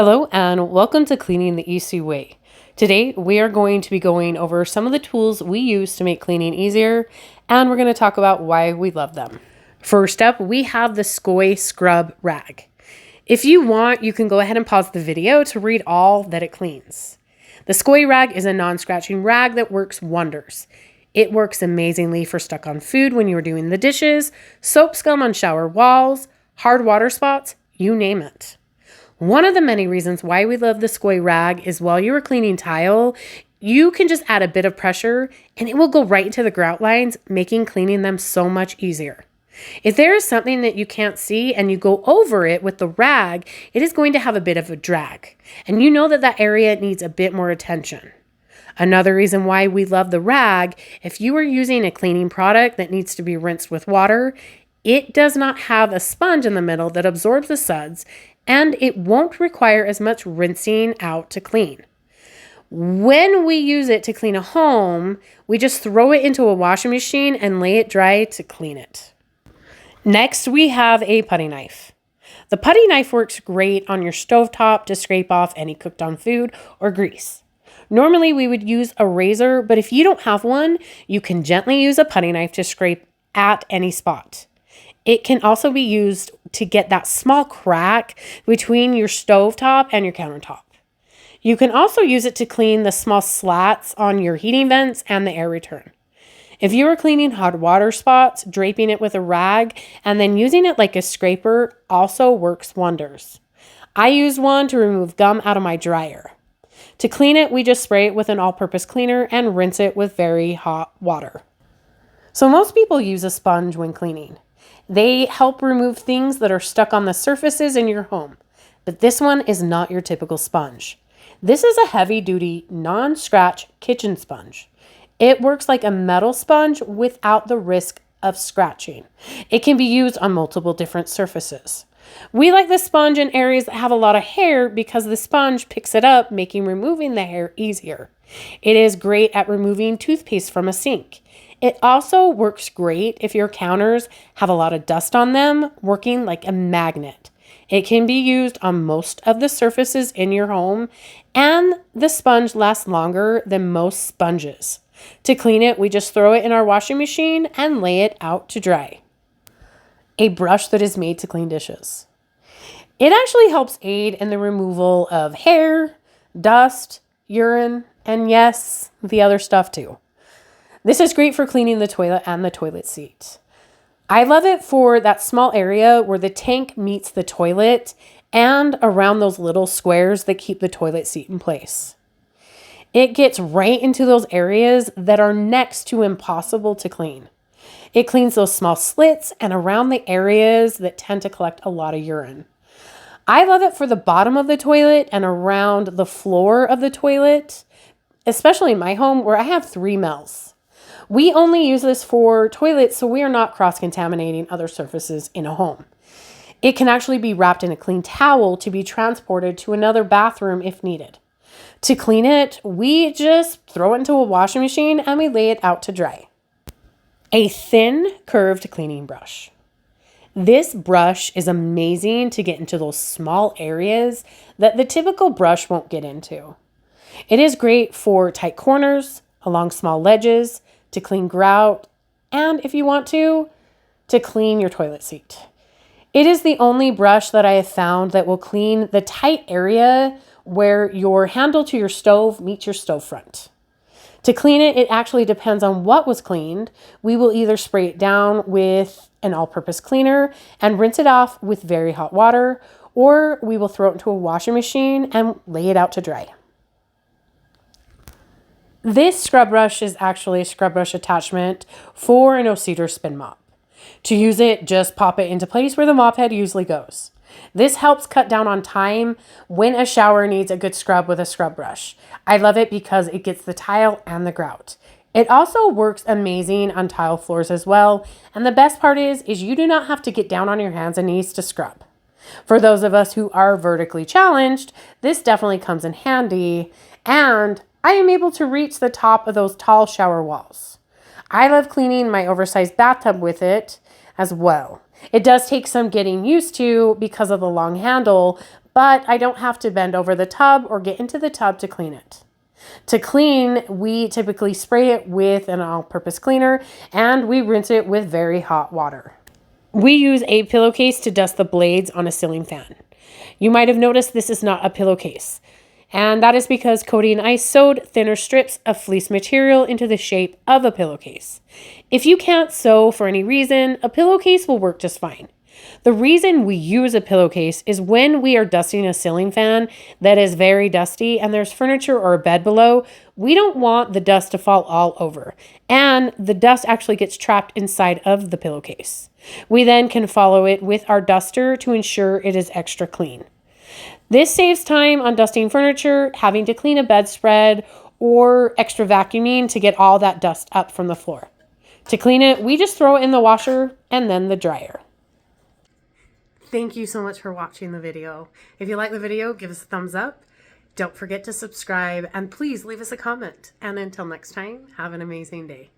Hello and welcome to Cleaning the EC Way. Today we are going to be going over some of the tools we use to make cleaning easier, and we're going to talk about why we love them. First up, we have the SCOI Scrub Rag. If you want, you can go ahead and pause the video to read all that it cleans. The SCOI rag is a non-scratching rag that works wonders. It works amazingly for stuck on food when you're doing the dishes, soap scum on shower walls, hard water spots, you name it. One of the many reasons why we love the SCOI rag is while you are cleaning tile, you can just add a bit of pressure and it will go right into the grout lines, making cleaning them so much easier. If there is something that you can't see and you go over it with the rag, it is going to have a bit of a drag. And you know that area needs a bit more attention. Another reason why we love the rag, if you are using a cleaning product that needs to be rinsed with water, it does not have a sponge in the middle that absorbs the suds, and it won't require as much rinsing out to clean. When we use it to clean a home, we just throw it into a washing machine and lay it dry to clean it. Next, we have a putty knife. The putty knife works great on your stovetop to scrape off any cooked on food or grease. Normally, we would use a razor, but if you don't have one, you can gently use a putty knife to scrape at any spot. It can also be used to get that small crack between your stovetop and your countertop. You can also use it to clean the small slats on your heating vents and the air return. If you are cleaning hot water spots, draping it with a rag and then using it like a scraper also works wonders. I use one to remove gum out of my dryer. To clean it, we just spray it with an all-purpose cleaner and rinse it with very hot water. So most people use a sponge when cleaning. They help remove things that are stuck on the surfaces in your home, but this one is not your typical sponge. This is a heavy-duty, non-scratch kitchen sponge. It works like a metal sponge without the risk of scratching. It can be used on multiple different surfaces. We like this sponge in areas that have a lot of hair because the sponge picks it up, making removing the hair easier. It is great at removing toothpaste from a sink. It also works great if your counters have a lot of dust on them, working like a magnet. It can be used on most of the surfaces in your home, and the sponge lasts longer than most sponges. To clean it, we just throw it in our washing machine and lay it out to dry. A brush that is made to clean dishes. It actually helps aid in the removal of hair, dust, urine, and yes, the other stuff too. This is great for cleaning the toilet and the toilet seat. I love it for that small area where the tank meets the toilet and around those little squares that keep the toilet seat in place. It gets right into those areas that are next to impossible to clean. It cleans those small slits and around the areas that tend to collect a lot of urine. I love it for the bottom of the toilet and around the floor of the toilet, especially in my home where I have 3 Mel's. We only use this for toilets so we are not cross-contaminating other surfaces in a home. It can actually be wrapped in a clean towel to be transported to another bathroom if needed. To clean it, we just throw it into a washing machine and we lay it out to dry. A thin, curved cleaning brush. This brush is amazing to get into those small areas that the typical brush won't get into. It is great for tight corners, along small ledges, to clean grout, and if you want to clean your toilet seat. It is the only brush that I have found that will clean the tight area where your handle to your stove meets your stove front. To clean it, it actually depends on what was cleaned. We will either spray it down with an all-purpose cleaner and rinse it off with very hot water, or we will throw it into a washing machine and lay it out to dry. This scrub brush is actually a scrub brush attachment for an O-Cedar spin mop. To use it, just pop it into place where the mop head usually goes. This helps cut down on time when a shower needs a good scrub with a scrub brush. I love it because it gets the tile and the grout. It also works amazing on tile floors as well. And the best part is you do not have to get down on your hands and knees to scrub. For those of us who are vertically challenged, this definitely comes in handy, and I am able to reach the top of those tall shower walls. I love cleaning my oversized bathtub with it as well. It does take some getting used to because of the long handle, but I don't have to bend over the tub or get into the tub to clean it. To clean, we typically spray it with an all-purpose cleaner and we rinse it with very hot water. We use a pillowcase to dust the blades on a ceiling fan. You might have noticed this is not a pillowcase, and that is because Cody and I sewed thinner strips of fleece material into the shape of a pillowcase. If you can't sew for any reason, a pillowcase will work just fine. The reason we use a pillowcase is when we are dusting a ceiling fan that is very dusty and there's furniture or a bed below, we don't want the dust to fall all over, and the dust actually gets trapped inside of the pillowcase. We then can follow it with our duster to ensure it is extra clean. This saves time on dusting furniture, having to clean a bedspread, or extra vacuuming to get all that dust up from the floor. To clean it, we just throw it in the washer and then the dryer. Thank you so much for watching the video. If you like the video, give us a thumbs up. Don't forget to subscribe and please leave us a comment. And until next time, have an amazing day.